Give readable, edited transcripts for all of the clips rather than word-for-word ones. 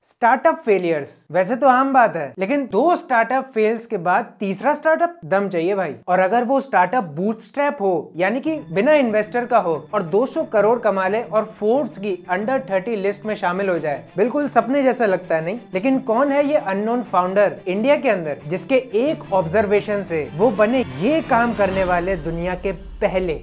Startup failures वैसे तो आम बात है, लेकिन 2 स्टार्टअप फेल्स के बाद तीसरा स्टार्टअप दम चाहिए भाई। और अगर वो स्टार्टअप बूटस्ट्रैप हो यानी कि बिना इन्वेस्टर का हो और 200 करोड़ कमा ले और फोर्ब्स की अंडर 30 लिस्ट में शामिल हो जाए, बिल्कुल सपने जैसा लगता है नहीं? लेकिन कौन है ये अननोन फाउंडर इंडिया के अंदर जिसके एक ऑब्जर्वेशन से वो बने ये काम करने वाले दुनिया के पहले?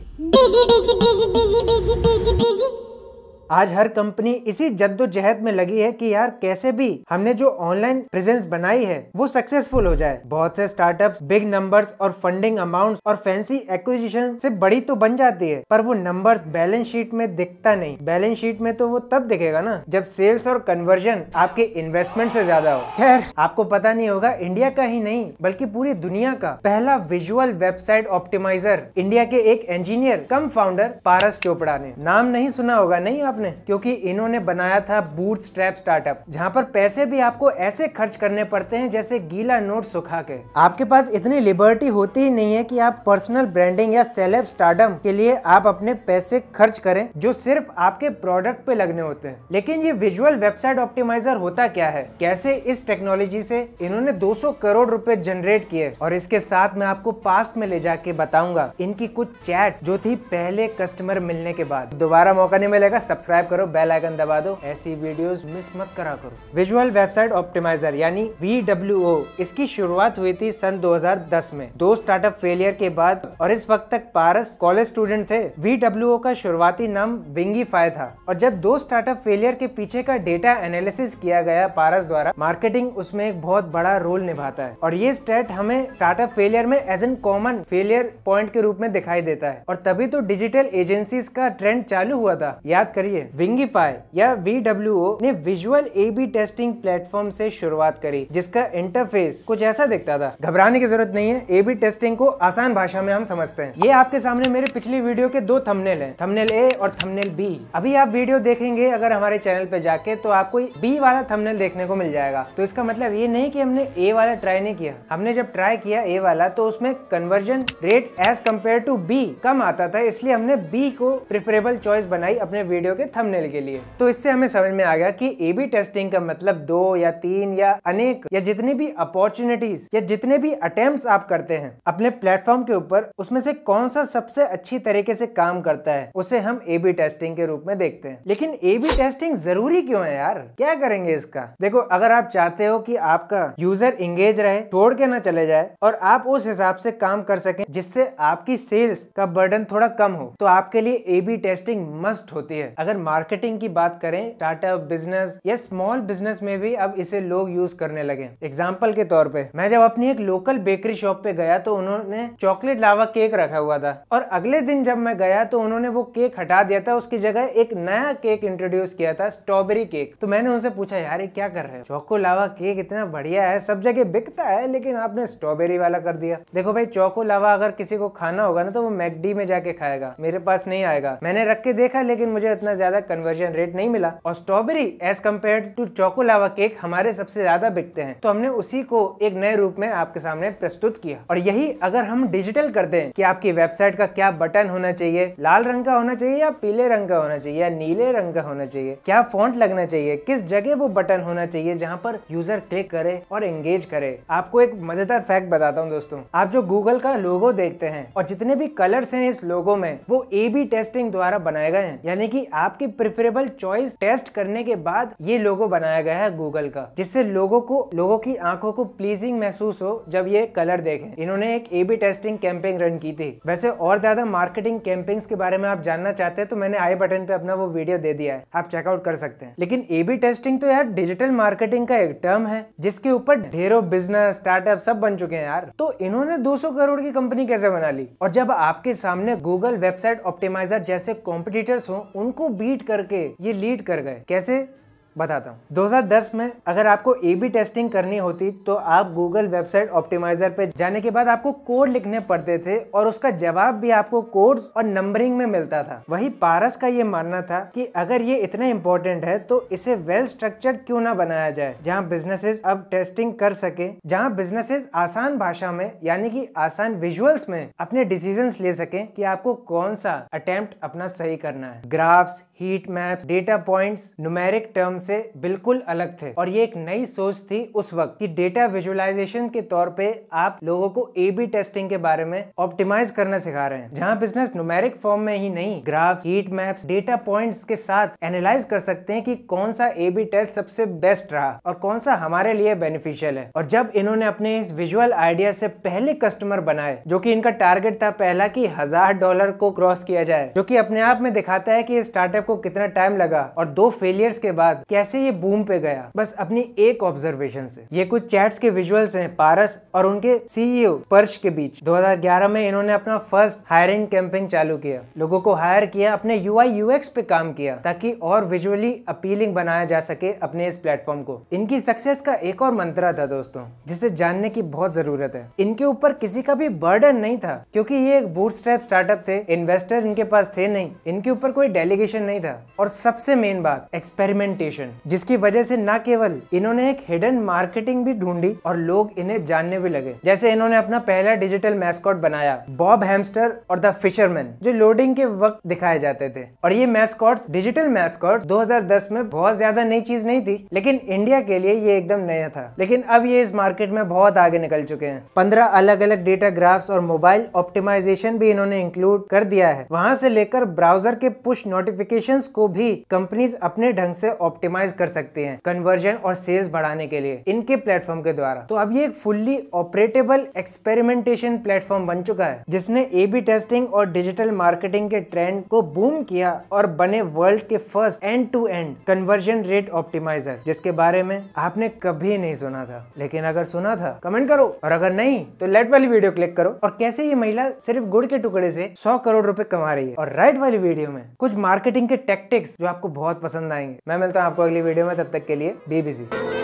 आज हर कंपनी इसी जद्दोजहद में लगी है कि यार कैसे भी हमने जो ऑनलाइन प्रेजेंस बनाई है वो सक्सेसफुल हो जाए। बहुत से स्टार्टअप्स बिग नंबर्स और फंडिंग अमाउंट्स और फैंसी एक्विजिशन से बड़ी तो बन जाती है, पर वो नंबर्स बैलेंस शीट में दिखता नहीं। बैलेंस शीट में तो वो तब दिखेगा ना जब सेल्स और कन्वर्जन आपके इन्वेस्टमेंट से ज्यादा हो। खैर, आपको पता नहीं होगा, इंडिया का ही नहीं बल्कि पूरी दुनिया का पहला विजुअल वेबसाइट ऑप्टिमाइजर इंडिया के एक इंजीनियर कम फाउंडर पारस चोपड़ा ने। नाम नहीं सुना होगा नहीं आपने, क्योंकि इन्होंने बनाया था बूटस्ट्रैप स्टार्टअप, जहां पर पैसे भी आपको ऐसे खर्च करने पड़ते हैं जैसे गीला नोट सुखा के। आपके पास इतनी लिबर्टी होती ही नहीं है कि आप पर्सनल ब्रांडिंग या सेलेब स्टारडम के लिए आप अपने पैसे खर्च करें जो सिर्फ आपके प्रोडक्ट पे लगने होते हैं। लेकिन ये विजुअल वेबसाइट ऑप्टिमाइजर होता क्या है, कैसे इस टेक्नोलॉजी से इन्होंने 200 करोड़ रुपए जनरेट किए, और इसके साथ मैं आपको पास्ट में ले जाके बताऊंगा इनकी कुछ चैट्स जो थी पहले कस्टमर मिलने के बाद। दोबारा मौका नहीं मिलेगा, सब्सक्राइब करो, बेल आइकन दबा दो, ऐसी वीडियोस मिस मत करा करो। विजुअल वेबसाइट ऑप्टिमाइजर यानी VWO, इसकी शुरुआत हुई थी सन 2010 में 2 स्टार्टअप फेलियर के बाद, और इस वक्त तक पारस कॉलेज स्टूडेंट थे। VWO का शुरुआती नाम विंगीफाई था, और जब 2 स्टार्टअप फेलियर के पीछे का डेटा एनालिसिस किया गया पारस द्वारा, मार्केटिंग उसमें एक बहुत बड़ा रोल निभाता है। और ये स्टेट हमें स्टार्टअप फेलियर में as an common failure point के रूप में दिखाई देता है, और तभी तो डिजिटल एजेंसीज का ट्रेंड चालू हुआ था। याद करिए, विंगीफाई या VWO ने विजुअल A/B टेस्टिंग प्लेटफॉर्म से शुरुआत करी, जिसका इंटरफेस कुछ ऐसा दिखता था। घबराने की जरूरत नहीं है, A/B टेस्टिंग को आसान भाषा में हम समझते हैं। ये आपके सामने मेरे पिछली वीडियो के 2 थंबनेल हैं, थंबनेल A और थंबनेल B। अभी आप वीडियो देखेंगे अगर हमारे चैनल पे जाके, तो आपको B वाला थंबनेल देखने को मिल जाएगा। तो इसका मतलब ये नहीं कि हमने A वाला ट्राई नहीं किया। हमने जब ट्राई किया A वाला तो उसमें conversion rate as compare to B कम आता था, इसलिए हमने B को प्रेफरेबल चॉइस बनाई अपने वीडियो के थंबनेल के लिए। तो इससे हमें समझ में आ गया कि A/B टेस्टिंग का मतलब 2 या 3 या अनेक या जितनी भी अपॉर्चुनिटीज या जितने भी अटेम्प्ट्स आप करते हैं अपने प्लेटफॉर्म के ऊपर, उसमें से कौन सा सबसे अच्छी तरीके से काम करता है, उसे हम A/B टेस्टिंग के रूप में देखते हैं। लेकिन A/B टेस्टिंग जरूरी क्यों है यार? क्या करेंगे इसका? देखो, अगर आप चाहते हो कि आपका यूजर इंगेज रहे, छोड़ के ना चले जाए, और आप उस हिसाब से काम कर सकें जिससे आपकी सेल्स का बर्डन थोड़ा कम हो, तो आपके लिए A/B टेस्टिंग मस्ट होती है। अगर मार्केटिंग की बात करें, स्टार्टअप बिजनेस या स्मॉल बिजनेस में भी अब इसे लोग यूज करने लगे। एग्जांपल के तौर पे, मैं जब अपनी एक लोकल बेकरी शॉप पे गया तो उन्होंने चॉकलेट लावा केक रखा हुआ था, और अगले दिन जब मैं गया तो उन्होंने वो केक हटा दिया था, उसकी जगह एक नया केक इंट्रोड्यूस किया था, स्ट्रॉबेरी केक। तो मैंने उनसे पूछा, यार ये क्या कर रहे हो? चोको लावा केक इतना बढ़िया है, सब जगह बिकता है, लेकिन आपने स्ट्रॉबेरी वाला कर दिया। देखो भाई, चोको लावा अगर किसी को खाना होगा ना तो वो मैकडी में जाके खाएगा, मेरे पास नहीं आएगा। मैंने रख के देखा, लेकिन मुझे इतना ज्यादा कन्वर्जन रेट नहीं मिला, और strawberry as compare to choco lava cake हमारे सबसे ज्यादा बिकते हैं। तो हमने उसी को एक नए रूप में आपके सामने प्रस्तुत किया। और यही अगर हम डिजिटल कर दें कि आपकी वेबसाइट का क्या बटन होना चाहिए, लाल रंग का होना चाहिए या पीले रंग का होना चाहिए या नीले रंग का होना चाहिए, क्या फॉन्ट लगना चाहिए, किस जगह वो बटन होना चाहिए जहां पर यूजर क्लिक करे और एंगेज करे। आपको एक मजेदार फैक्ट बताता हूं दोस्तों, आप जो गूगल का लोगो देखते हैं और जितने भी कलर्स हैं इस लोगो में, वो A/B टेस्टिंग द्वारा बनाए गए हैं। यानी कि आपकी प्रेफरेबल चॉइस टेस्ट करने के बाद ये लोगो बनाया गया है गूगल का, जिससे लोगों की आंखों को प्लीजिंग महसूस हो जब ये कलर देखें। इन्होंने एक A/B टेस्टिंग कैंपेन रन की थी। वैसे और ज्यादा मार्केटिंग कैंपेन्स के बारे में आप जानना चाहते हैं तो मैंने आई बटन पे अपना वो वीडियो दे दिया है, आप चेकआउट कर सकते हैं। लेकिन A/B टेस्टिंग तो यार डिजिटल मार्केटिंग का एक टर्म है जिसके ऊपर ढेरों बिजनेस स्टार्टअप सब बन चुके हैं यार। तो इन्होंने 200 करोड़ की कंपनी कैसे बना ली? और जब आपके सामने गूगल वेबसाइट ऑप्टिमाइजर जैसे कॉम्पिटिटर्स हो, उनको बीट करके ये लीड कर गए। कैसे? बताता हूँ। 2010 में अगर आपको A/B टेस्टिंग करनी होती तो आप गूगल वेबसाइट ऑप्टिमाइजर पे जाने के बाद आपको कोड लिखने पड़ते थे, और उसका जवाब भी आपको कोड्स और नंबरिंग में मिलता था। वही पारस का ये मानना था कि अगर ये इतना इंपॉर्टेंट है तो इसे वेल स्ट्रक्चर्ड क्यों ना बनाया जाए, जहाँ बिजनेसेस अब टेस्टिंग कर सके, जहाँ बिजनेसेस आसान भाषा में यानी कि आसान विजुअल्स में अपने डिसीजंस ले सके कि आपको कौन सा अटेम्प्ट अपना सही करना है। Graphs, heat maps, data points, numeric terms से बिल्कुल अलग थे और ये एक नई सोच थी उस वक्त कि डेटा विजुअलाइजेशन के तौर पे आप लोगों को A/B टेस्टिंग के बारे में ऑप्टिमाइज करना सिखा रहे हैं, जहां बिजनेस न्यूमेरिक फॉर्म में ही नहीं, graph, heat maps, data points के साथ एनालाइज कर सकते हैं कि कौन सा A/B टेस्ट सबसे बेस्ट रहा और कौन सा हमारे लिए बेनिफिशियल है। और जब इन्होंने अपने इस विजुअल आइडिया से पहले कस्टमर बनाए, जो कि इनका टारगेट था पहला कि $1000 को क्रॉस किया जाए, जो कि अपने आप में दिखाता है कि इस स्टार्टअप को कितना टाइम लगा और 2 फेलियर्स के बाद कैसे ये बूम पे गया, बस अपनी एक ऑब्जर्वेशन से। ये कुछ चैट्स के विजुअल्स हैं पारस और उनके CEO पर्श के बीच। 2011 में इन्होंने अपना फर्स्ट हायरिंग कैंपेन चालू किया, लोगों को हायर किया, अपने UI UX पे काम किया ताकि और विजुअली अपीलिंग बनाया जा सके अपने इस प्लेटफॉर्म को। इनकी सक्सेस का एक और मंत्र था दोस्तों, जिसे जानने की बहुत जरूरत है। इनके ऊपर किसी का भी बर्डन नहीं था, क्योंकि ये एक बूटस्ट्रैप स्टार्टअप थे, इन्वेस्टर इनके पास थे नहीं, इनके ऊपर कोई डेलीगेशन नहीं था, और सबसे मेन बात एक्सपेरिमेंटेशन, जिसकी वजह से न केवल इन्होंने एक हिडन मार्केटिंग भी ढूंढी और लोग इन्हें जानने भी लगे। जैसे इन्होंने अपना पहला डिजिटल मैस्कॉट बनाया, बॉब हैमस्टर और द फिशरमैन, जो लोडिंग के वक्त दिखाए जाते थे। और ये मैस्कॉट्स, डिजिटल मैस्कॉट्स 2010 में बहुत ज्यादा नई चीज नहीं थी, लेकिन इंडिया के लिए ये एकदम नया था। लेकिन अब ये इस मार्केट में बहुत आगे निकल चुके हैं। 15 अलग अलग डेटा ग्राफ्स और मोबाइल ऑप्टिमाइजेशन भी इन्होंने इंक्लूड कर दिया है। वहां से लेकर ब्राउजर के पुश नोटिफिकेशंस को भी कंपनीज अपने ढंग से ऑप्टिमाइज कर सकती हैं कन्वर्जन और सेल्स बढ़ाने के लिए इनके प्लेटफॉर्म के द्वारा। तो अब ये एक फुल्ली ऑपरेटेबल एक्सपेरिमेंटेशन प्लेटफॉर्म बन चुका है, जिसने A/B टेस्टिंग और डिजिटल मार्केटिंग के ट्रेंड को बूम किया और बने वर्ल्ड के first end to end conversion rate optimiser, जिसके बारे में आपने कभी नहीं सुना था। लेकिन अगर सुना था कमेंट करो, और अगर नहीं तो लेफ्ट वाली वीडियो क्लिक करो। और कैसे ये महिला सिर्फ गुड़ के टुकड़े से 100 करोड़ रुपए कमा रही है, और राइट वाली वीडियो में कुछ मार्केटिंग के टैक्टिक्स जो आपको बहुत पसंद आएंगे। मैं मिलता हूँ आपको अगली वीडियो में, तब तक के लिए बी बिजी।